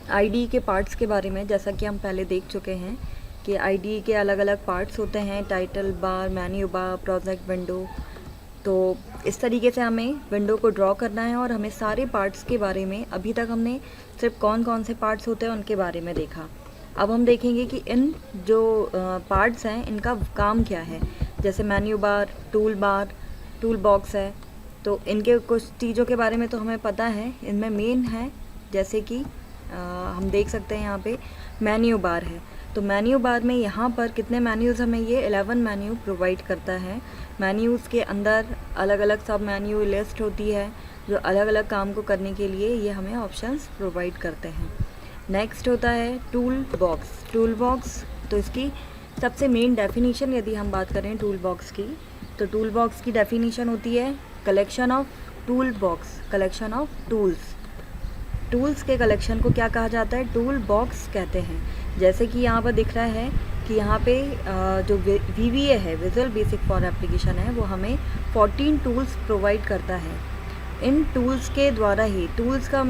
ID के parts के बारे में, जैसा कि हम पहले देख चुके हैं कि आईडी के अलग अलग पार्ट्स होते हैं, title bar, menu bar, project window. तो इस तरीके से हमें विंडो को ड्रॉ करना है और हमें सारे पार्ट्स के बारे में, अभी तक हमने सिर्फ कौन कौन से पार्ट्स होते हैं उनके बारे में देखा। अब हम देखेंगे कि इन जो पार्ट्स हैं इनका काम क्या है। जैसे मेन्यू बार, टूल बॉक्स है, तो इनके कुछ चीज़ों के बारे में तो हमें पता है। इनमें मेन है, जैसे कि हम देख सकते हैं यहाँ पे मेन्यू बार है। तो मेन्यू बार में यहाँ पर कितने मेन्यूज़ हमें ये 11 मेन्यू प्रोवाइड करता है। मेन्यूज़ के अंदर अलग अलग सब मेन्यू लिस्ट होती है जो अलग अलग काम को करने के लिए ये हमें ऑप्शंस प्रोवाइड करते हैं। नेक्स्ट होता है टूल बॉक्स। तो इसकी सबसे मेन डेफिनेशन यदि हम बात करें टूल बॉक्स की, तो टूल बॉक्स की डेफिनेशन होती है कलेक्शन ऑफ टूल्स के कलेक्शन को क्या कहा जाता है, टूल बॉक्स कहते हैं। जैसे कि यहाँ पर दिख रहा है कि यहाँ पे जो VBA है, विजुअल बेसिक फॉर एप्लीकेशन है, वो हमें 14 टूल्स प्रोवाइड करता है। इन टूल्स के द्वारा ही, टूल्स का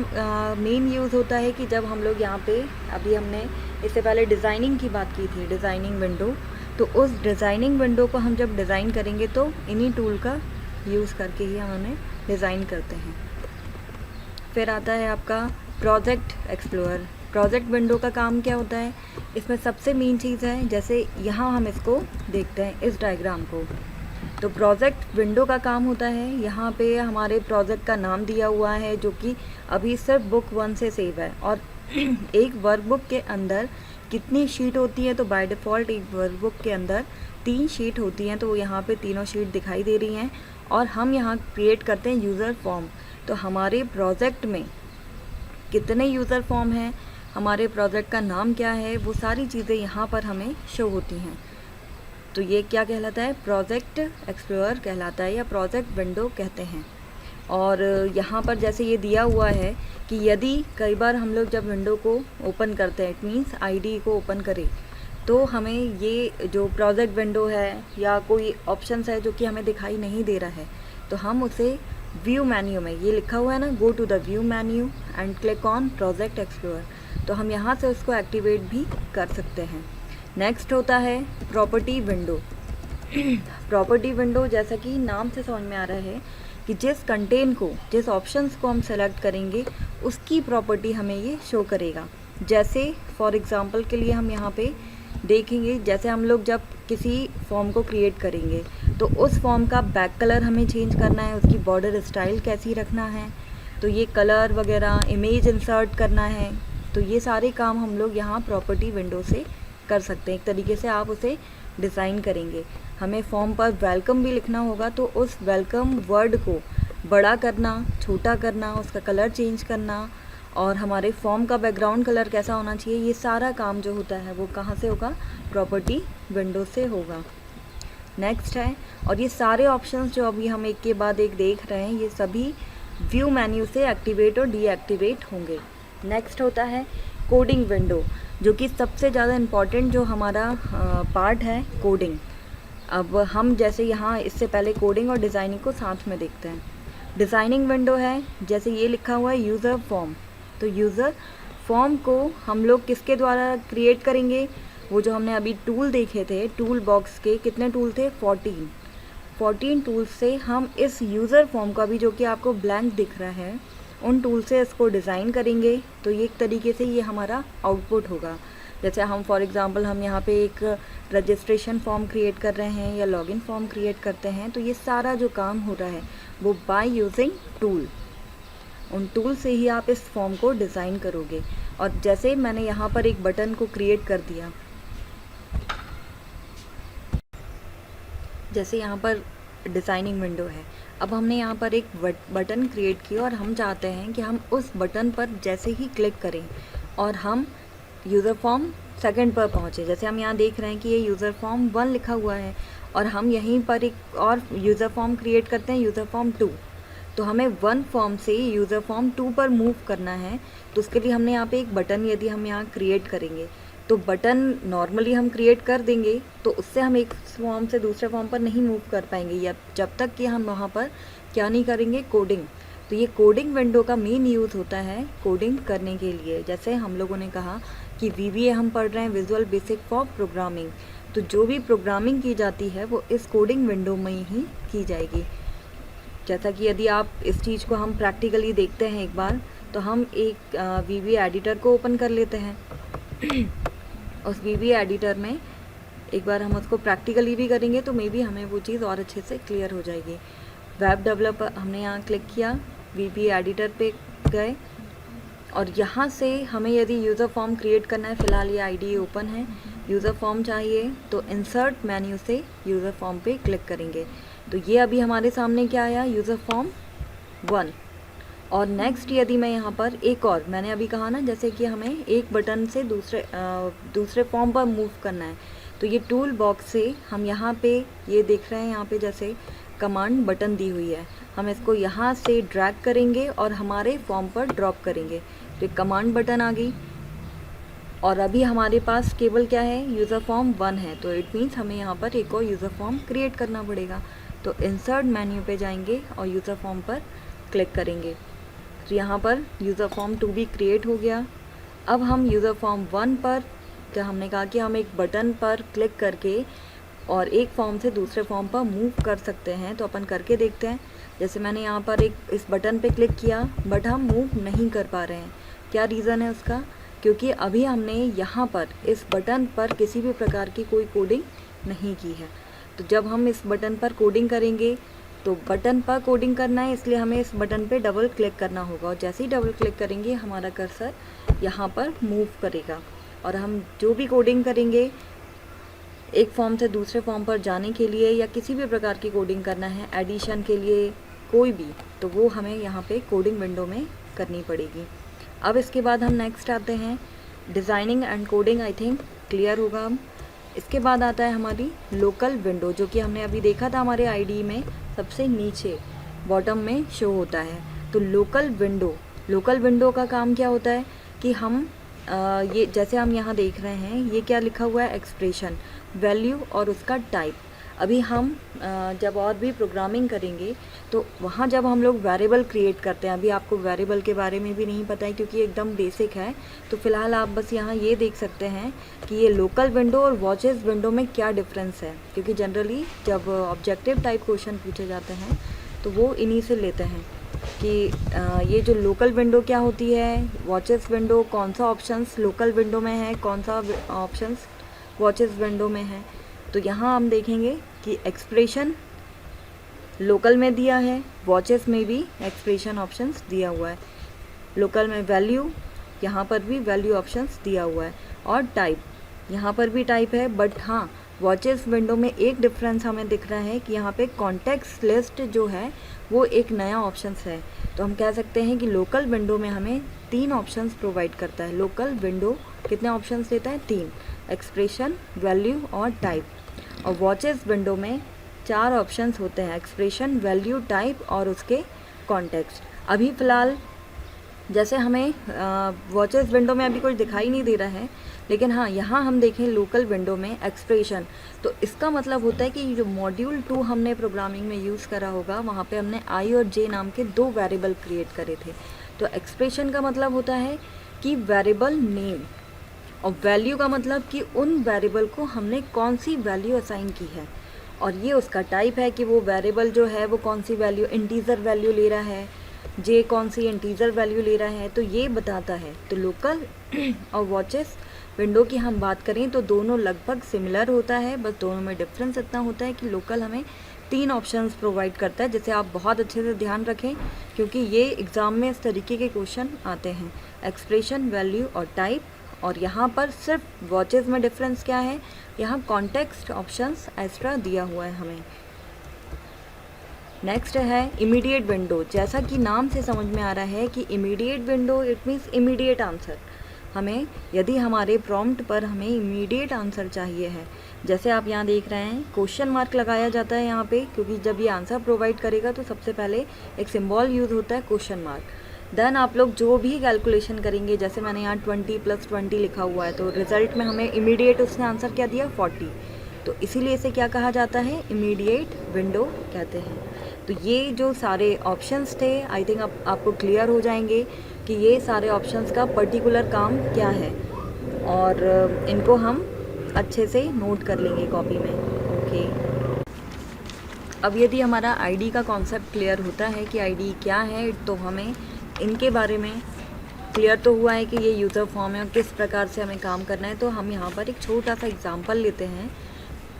मेन यूज़ होता है कि जब हम लोग यहाँ पे, अभी हमने इससे पहले डिज़ाइनिंग की बात की थी, डिज़ाइनिंग विंडो, तो उस डिज़ाइनिंग विंडो को हम जब डिज़ाइन करेंगे तो इन्हीं टूल का यूज़ करके ही हम उन्हें डिज़ाइन करते हैं। फिर आता है आपका प्रोजेक्ट एक्सप्लोरर। प्रोजेक्ट विंडो का काम क्या होता है, इसमें सबसे मेन चीज़ है, जैसे यहाँ हम इसको देखते हैं इस डायग्राम को, तो प्रोजेक्ट विंडो का काम होता है, यहाँ पे हमारे प्रोजेक्ट का नाम दिया हुआ है जो कि अभी सिर्फ बुक 1 से सेव है। और एक वर्कबुक के अंदर कितनी शीट होती है, तो बाय डिफ़ॉल्ट एक वर्कबुक के अंदर 3 शीट होती हैं, तो यहाँ पे तीनों शीट दिखाई दे रही हैं। और हम यहाँ क्रिएट करते हैं यूज़र फॉर्म। तो हमारे प्रोजेक्ट में कितने यूज़र फॉर्म हैं, हमारे प्रोजेक्ट का नाम क्या है, वो सारी चीज़ें यहाँ पर हमें शो होती हैं। तो ये क्या कहलाता है, प्रोजेक्ट एक्सप्लोरर कहलाता है या प्रोजेक्ट विंडो कहते हैं। और यहाँ पर जैसे ये दिया हुआ है कि यदि कई बार हम लोग जब विंडो को ओपन करते हैं, इट मीन्स आईडी को ओपन करें, तो हमें ये जो प्रोजेक्ट विंडो है या कोई ऑप्शंस है जो कि हमें दिखाई नहीं दे रहा है, तो हम उसे व्यू मेन्यू में, ये लिखा हुआ है ना, go to the view menu and click on project explorer, तो हम यहाँ से उसको एक्टिवेट भी कर सकते हैं। नेक्स्ट होता है प्रॉपर्टी विंडो। प्रॉपर्टी विंडो, जैसा कि नाम से समझ में आ रहा है कि जिस कंटेंट को, जिस ऑप्शंस को हम सेलेक्ट करेंगे उसकी प्रॉपर्टी हमें ये शो करेगा। जैसे फॉर एग्ज़ाम्पल के लिए हम यहाँ पे देखेंगे, जैसे हम लोग जब किसी फॉर्म को क्रिएट करेंगे तो उस फॉर्म का बैक कलर हमें चेंज करना है, उसकी बॉर्डर स्टाइल कैसी रखना है, तो ये कलर वगैरह, इमेज इंसर्ट करना है, तो ये सारे काम हम लोग यहाँ प्रॉपर्टी विंडो से कर सकते हैं। एक तरीके से आप उसे डिज़ाइन करेंगे। हमें फॉर्म पर वेलकम भी लिखना होगा, तो उस वेलकम वर्ड को बड़ा करना, छोटा करना, उसका कलर चेंज करना, और हमारे फॉर्म का बैकग्राउंड कलर कैसा होना चाहिए, ये सारा काम जो होता है वो कहाँ से होगा, प्रॉपर्टी विंडो से होगा। नेक्स्ट है, और ये सारे ऑप्शंस जो अभी हम एक के बाद एक देख रहे हैं, ये सभी व्यू मेन्यू से एक्टिवेट और डीएक्टिवेट होंगे। नेक्स्ट होता है कोडिंग विंडो, जो कि सबसे ज़्यादा इम्पॉर्टेंट जो हमारा पार्ट है, कोडिंग। अब हम जैसे यहाँ इससे पहले कोडिंग और डिज़ाइनिंग को साथ में देखते हैं। डिज़ाइनिंग विंडो है, जैसे ये लिखा हुआ है यूज़र फॉर्म, तो यूज़र फॉर्म को हम लोग किसके द्वारा क्रिएट करेंगे, वो जो हमने अभी टूल देखे थे, टूल बॉक्स के कितने टूल थे, 14 टूल्स से हम इस यूज़र फॉर्म का भी, जो कि आपको ब्लैंक दिख रहा है, उन टूल से इसको डिज़ाइन करेंगे। तो ये एक तरीके से ये हमारा आउटपुट होगा। जैसे हम फॉर एग्ज़ाम्पल हम यहाँ पे एक रजिस्ट्रेशन फॉर्म क्रिएट कर रहे हैं या लॉगिन फॉर्म क्रिएट करते हैं, तो ये सारा जो काम हो रहा है वो बाय यूजिंग टूल, उन टूल से ही आप इस फॉर्म को डिज़ाइन करोगे। और जैसे मैंने यहाँ पर एक बटन को क्रिएट कर दिया, जैसे यहाँ पर डिज़ाइनिंग विंडो है, अब हमने यहाँ पर एक बटन क्रिएट किया और हम चाहते हैं कि हम उस बटन पर जैसे ही क्लिक करें और हम यूज़र फॉर्म सेकंड पर पहुँचे। जैसे हम यहाँ देख रहे हैं कि ये यूज़र फॉर्म 1 लिखा हुआ है और हम यहीं पर एक और यूज़र फॉर्म क्रिएट करते हैं, यूज़र फॉर्म 2। तो हमें 1 फॉर्म से यूज़र फॉर्म 2 पर मूव करना है, तो उसके लिए हमने यहाँ पे एक बटन यदि हम यहाँ क्रिएट करेंगे, तो बटन नॉर्मली हम क्रिएट कर देंगे, तो उससे हम एक फॉर्म से दूसरे फॉर्म पर नहीं मूव कर पाएंगे, या जब तक कि हम वहाँ पर क्या नहीं करेंगे, कोडिंग। तो ये कोडिंग विंडो का मेन यूज़ होता है कोडिंग करने के लिए। जैसे हम लोगों ने कहा कि VBA हम पढ़ रहे हैं, विजुअल बेसिक फॉर प्रोग्रामिंग, तो जो भी प्रोग्रामिंग की जाती है वो इस कोडिंग विंडो में ही की जाएगी। जैसा कि यदि आप इस चीज़ को हम प्रैक्टिकली देखते हैं एक बार, तो हम एक VBA एडिटर को ओपन कर लेते हैं। उस VBA एडिटर में एक बार हम उसको प्रैक्टिकली भी करेंगे तो मे बी हमें वो चीज़ और अच्छे से क्लियर हो जाएगी। वेब डेवलपर हमने यहाँ क्लिक किया, VBA एडिटर पे गए और यहाँ से हमें यदि यूज़र फॉर्म क्रिएट करना है, फ़िलहाल ये IDE ओपन है, यूज़र फॉर्म चाहिए तो इंसर्ट मेन्यू से यूज़र फॉर्म पे क्लिक करेंगे। तो ये अभी हमारे सामने क्या आया, यूज़र फॉर्म 1। और नेक्स्ट यदि मैं यहाँ पर एक और, मैंने अभी कहा ना जैसे कि हमें एक बटन से दूसरे फॉर्म पर मूव करना है, तो ये टूल बॉक्स से हम यहाँ पे ये देख रहे हैं, यहाँ पे जैसे कमांड बटन दी हुई है, हम इसको यहाँ से ड्रैग करेंगे और हमारे फॉर्म पर ड्रॉप करेंगे। तो कमांड बटन आ गई और अभी हमारे पास केवल क्या है, यूज़र फॉर्म 1 है, तो इट मीन्स हमें यहाँ पर एक और यूज़र फॉर्म क्रिएट करना पड़ेगा। तो इंसर्ट मेन्यू पे जाएंगे और यूज़र फॉर्म पर क्लिक करेंगे। तो यहाँ पर यूज़र फॉर्म 2 भी क्रिएट हो गया। अब हम यूज़र फॉर्म 1 पर, तो हमने कहा कि हम एक बटन पर क्लिक करके और एक फॉर्म से दूसरे फॉर्म पर मूव कर सकते हैं, तो अपन करके देखते हैं। जैसे मैंने यहाँ पर इस बटन पे क्लिक किया बट हम मूव नहीं कर पा रहे हैं। क्या रीज़न है उसका? क्योंकि अभी हमने यहाँ पर इस बटन पर किसी भी प्रकार की कोई कोडिंग नहीं की है। तो जब हम इस बटन पर कोडिंग करेंगे तो बटन पर कोडिंग करना है, इसलिए हमें इस बटन पे डबल क्लिक करना होगा और जैसे ही डबल क्लिक करेंगे हमारा कर्सर यहाँ पर मूव करेगा और हम जो भी कोडिंग करेंगे एक फॉर्म से दूसरे फॉर्म पर जाने के लिए या किसी भी प्रकार की कोडिंग करना है, एडिशन के लिए कोई भी, तो वो हमें यहाँ पे कोडिंग विंडो में करनी पड़ेगी। अब इसके बाद हम नेक्स्ट आते हैं designing and coding, I think clear होगा अब। इसके बाद आता है हमारी लोकल विंडो, जो कि हमने अभी देखा था हमारे IDE में सबसे नीचे बॉटम में शो होता है। तो लोकल विंडो का काम क्या होता है कि हम ये जैसे हम यहाँ देख रहे हैं, ये क्या लिखा हुआ है, एक्सप्रेशन, वैल्यू और उसका टाइप। अभी हम जब और भी प्रोग्रामिंग करेंगे तो वहाँ जब हम लोग वेरिएबल क्रिएट करते हैं, अभी आपको वेरिएबल के बारे में भी नहीं पता है क्योंकि एकदम बेसिक है, तो फ़िलहाल आप बस यहाँ ये देख सकते हैं कि ये लोकल विंडो और वॉचेस विंडो में क्या डिफरेंस है। क्योंकि जनरली जब ऑब्जेक्टिव टाइप क्वेश्चन पूछे जाते हैं तो वो इन्हीं से लेते हैं कि ये जो लोकल विंडो क्या होती है, वॉचेस विंडो कौन सा ऑप्शंस लोकल विंडो में है, कौन सा ऑप्शंस वॉचेस विंडो में है। तो यहाँ हम देखेंगे कि एक्सप्रेशन लोकल में दिया है, वॉचेस में भी एक्सप्रेशन ऑप्शंस दिया हुआ है, लोकल में वैल्यू, यहाँ पर भी वैल्यू ऑप्शंस दिया हुआ है और टाइप, यहाँ पर भी टाइप है। बट हाँ, वॉचेस विंडो में एक डिफरेंस हमें दिख रहा है कि यहाँ पे कॉन्टेक्स्ट लिस्ट जो है वो एक नया ऑप्शंस है। तो हम कह सकते हैं कि लोकल विंडो में हमें 3 ऑप्शंस प्रोवाइड करता है। लोकल विंडो कितने ऑप्शंस देता है? 3, एक्सप्रेशन, वैल्यू और टाइप। और वॉचेस विंडो में 4 ऑप्शंस होते हैं, एक्सप्रेशन, वैल्यू, टाइप और उसके कॉन्टेक्स्ट। अभी फ़िलहाल जैसे हमें वॉचेस विंडो में अभी कुछ दिखाई नहीं दे रहा है, लेकिन हाँ यहाँ हम देखें लोकल विंडो में एक्सप्रेशन, तो इसका मतलब होता है कि जो मॉड्यूल 2 हमने प्रोग्रामिंग में यूज़ करा होगा वहाँ पे हमने I और J नाम के 2 वेरिएबल क्रिएट करे थे। तो एक्सप्रेशन का मतलब होता है कि वेरिएबल नेम, और वैल्यू का मतलब कि उन वेरिएबल को हमने कौन सी वैल्यू असाइन की है, और ये उसका टाइप है कि वो वेरिएबल जो है वो कौन सी वैल्यू, इंटीजर वैल्यू ले रहा है, J कौन सी इंटीजर वैल्यू ले रहा है, तो ये बताता है। तो लोकल और वॉचेस विंडो की हम बात करें तो दोनों लगभग सिमिलर होता है, बस दोनों में डिफरेंस इतना होता है कि लोकल हमें 3 ऑप्शंस प्रोवाइड करता है, जिसे आप बहुत अच्छे से ध्यान रखें क्योंकि ये एग्ज़ाम में इस तरीके के क्वेश्चन आते हैं, एक्सप्रेशन, वैल्यू और टाइप। और यहाँ पर सिर्फ वॉचेस में डिफरेंस क्या है, यहाँ कॉन्टेक्स्ट ऑप्शंस एक्स्ट्रा दिया हुआ है हमें। नेक्स्ट है इमीडिएट विंडो। जैसा कि नाम से समझ में आ रहा है कि immediate window it means immediate answer. हमें यदि हमारे प्रॉम्प्ट पर हमें इमीडिएट आंसर चाहिए है, जैसे आप यहाँ देख रहे हैं क्वेश्चन मार्क लगाया जाता है यहाँ पे, क्योंकि जब ये आंसर प्रोवाइड करेगा तो सबसे पहले एक सिंबल यूज़ होता है क्वेश्चन मार्क। देन आप लोग जो भी कैलकुलेशन करेंगे, जैसे मैंने यहाँ 20 + 20 लिखा हुआ है, तो रिज़ल्ट में हमें इमीडिएट उसने आंसर क्या दिया, 40। तो इसीलिए इसे क्या कहा जाता है, इमीडिएट विंडो कहते हैं। तो ये जो सारे ऑप्शंस थे आई थिंक अब आपको क्लियर हो जाएंगे कि ये सारे ऑप्शंस का पर्टिकुलर काम क्या है, और इनको हम अच्छे से नोट कर लेंगे कॉपी में। ओके, अब यदि हमारा आईडी का कॉन्सेप्ट क्लियर होता है कि आईडी क्या है, तो हमें इनके बारे में क्लियर तो हुआ है कि ये यूज़र फॉर्म है और किस प्रकार से हमें काम करना है। तो हम यहाँ पर एक छोटा सा एग्जांपल लेते हैं,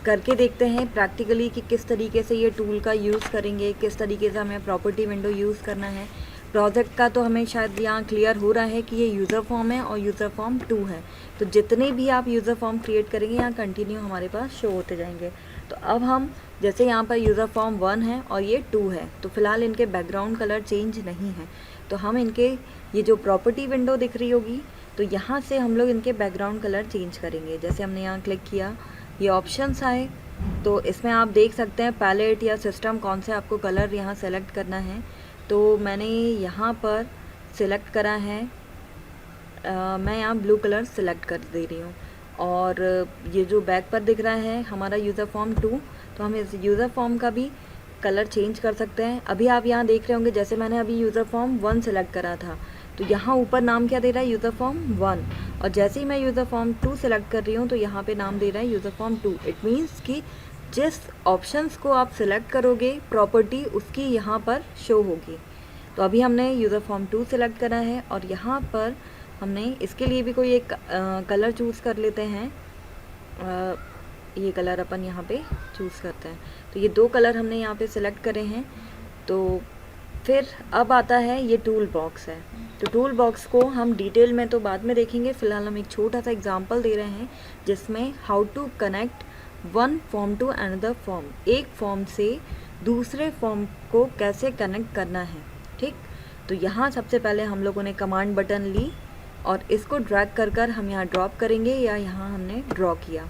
करके देखते हैं प्रैक्टिकली कि किस तरीके से ये टूल का यूज़ करेंगे, किस तरीके से हमें प्रॉपर्टी विंडो यूज़ करना है। प्रोजेक्ट का तो हमें शायद यहाँ क्लियर हो रहा है कि ये यूज़र फॉर्म है और यूज़र फॉर्म 2 है। तो जितने भी आप यूज़र फॉर्म क्रिएट करेंगे यहाँ कंटिन्यू हमारे पास शो होते जाएंगे। तो अब हम जैसे यहाँ पर यूज़र फॉर्म 1 है और ये 2 है, तो फ़िलहाल इनके बैकग्राउंड कलर चेंज नहीं है। तो हम इनके ये जो प्रॉपर्टी विंडो दिख रही होगी, तो यहाँ से हम लोग इनके बैकग्राउंड कलर चेंज करेंगे। जैसे हमने यहाँ क्लिक किया, ये ऑप्शंस आए, तो इसमें आप देख सकते हैं पैलेट या सिस्टम कौन से आपको कलर यहाँ सेलेक्ट करना है। तो मैंने यहाँ पर सिलेक्ट करा है, मैं यहाँ ब्लू कलर सेलेक्ट कर दे रही हूँ। और ये जो बैक पर दिख रहा है हमारा यूज़र फॉर्म 2, तो हम इस यूज़र फॉर्म का भी कलर चेंज कर सकते हैं। अभी आप यहाँ देख रहे होंगे जैसे मैंने अभी यूज़र फॉर्म 1 सेलेक्ट करा था, तो यहाँ ऊपर नाम क्या दे रहा है, यूज़र फॉर्म 1, और जैसे ही मैं यूज़र फॉर्म 2 सेलेक्ट कर रही हूँ तो यहाँ पे नाम दे रहा है यूज़र फॉर्म 2। इट मीन्स कि जिस ऑप्शंस को आप सिलेक्ट करोगे प्रॉपर्टी उसकी यहाँ पर शो होगी। तो अभी हमने यूज़र फॉर्म 2 सेलेक्ट करा है और यहाँ पर हमने इसके लिए भी कोई एक कलर चूज़ कर लेते हैं। ये कलर अपन यहाँ पे चूज़ करते हैं। तो ये 2 कलर हमने यहाँ पे सिलेक्ट करे हैं। तो फिर अब आता है ये टूल बॉक्स है। तो टूल बॉक्स को हम डिटेल में तो बाद में देखेंगे, फ़िलहाल हम एक छोटा सा एग्जांपल दे रहे हैं जिसमें how to connect one form to another form, एक फॉर्म से दूसरे फॉर्म को कैसे कनेक्ट करना है। ठीक, तो यहाँ सबसे पहले हम लोगों ने कमांड बटन ली और इसको ड्रैग कर कर हम यहाँ ड्रॉप करेंगे, या यहाँ हमने ड्रॉ किया।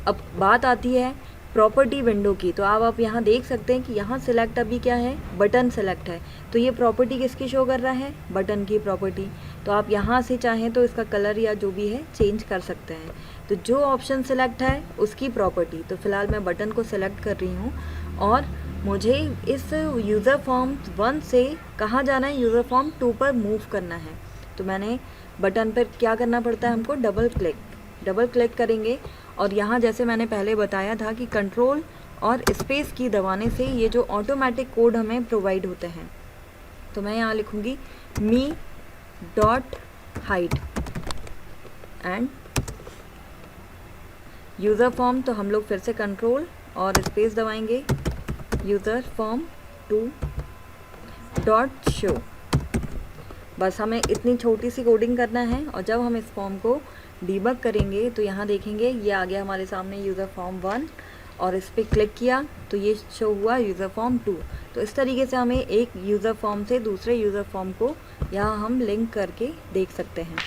अब बात आती है प्रॉपर्टी विंडो की। तो आप यहाँ देख सकते हैं कि यहाँ सिलेक्ट अभी क्या है, बटन सेलेक्ट है। तो ये प्रॉपर्टी किसकी शो कर रहा है, बटन की प्रॉपर्टी। तो आप यहाँ से चाहें तो इसका कलर या जो भी है चेंज कर सकते हैं। तो जो ऑप्शन सिलेक्ट है उसकी प्रॉपर्टी, तो फ़िलहाल मैं बटन को सिलेक्ट कर रही हूँ और मुझे इस यूज़र फॉर्म 1 से कहाँ जाना है, यूज़र फॉर्म 2 पर मूव करना है। तो मैंने बटन पर क्या करना पड़ता है, हमको डबल क्लिक करेंगे और यहाँ जैसे मैंने पहले बताया था कि कंट्रोल और स्पेस की दबाने से ये जो ऑटोमेटिक कोड हमें प्रोवाइड होते हैं। तो मैं यहाँ लिखूँगी me.hide एंड यूज़र फॉर्म, तो हम लोग फिर से कंट्रोल और स्पेस दबाएंगे, यूज़र फॉर्म 2.show। बस हमें इतनी छोटी सी कोडिंग करना है और जब हम इस फॉर्म को डीबग करेंगे तो यहाँ देखेंगे ये आ गया हमारे सामने यूज़र फॉर्म 1 और इस पर क्लिक किया तो ये शो हुआ यूज़र फॉर्म 2। तो इस तरीके से हमें एक यूज़र फॉर्म से दूसरे यूज़र फॉर्म को यहाँ हम लिंक करके देख सकते हैं।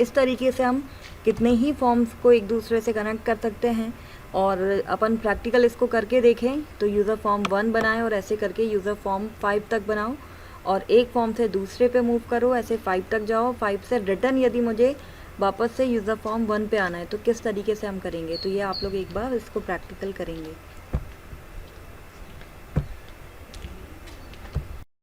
इस तरीके से हम कितने ही फॉर्म्स को एक दूसरे से कनेक्ट कर सकते हैं। और अपन प्रैक्टिकल इसको करके देखें तो यूज़र फॉर्म 1 बनाएं और ऐसे करके यूज़र फॉर्म 5 तक बनाओ और एक फॉर्म से दूसरे पे मूव करो, ऐसे 5 तक जाओ। 5 से रिटर्न यदि मुझे वापस से यूज़र फॉर्म 1 पे आना है तो किस तरीके से हम करेंगे, तो ये आप लोग एक बार इसको प्रैक्टिकल करेंगे।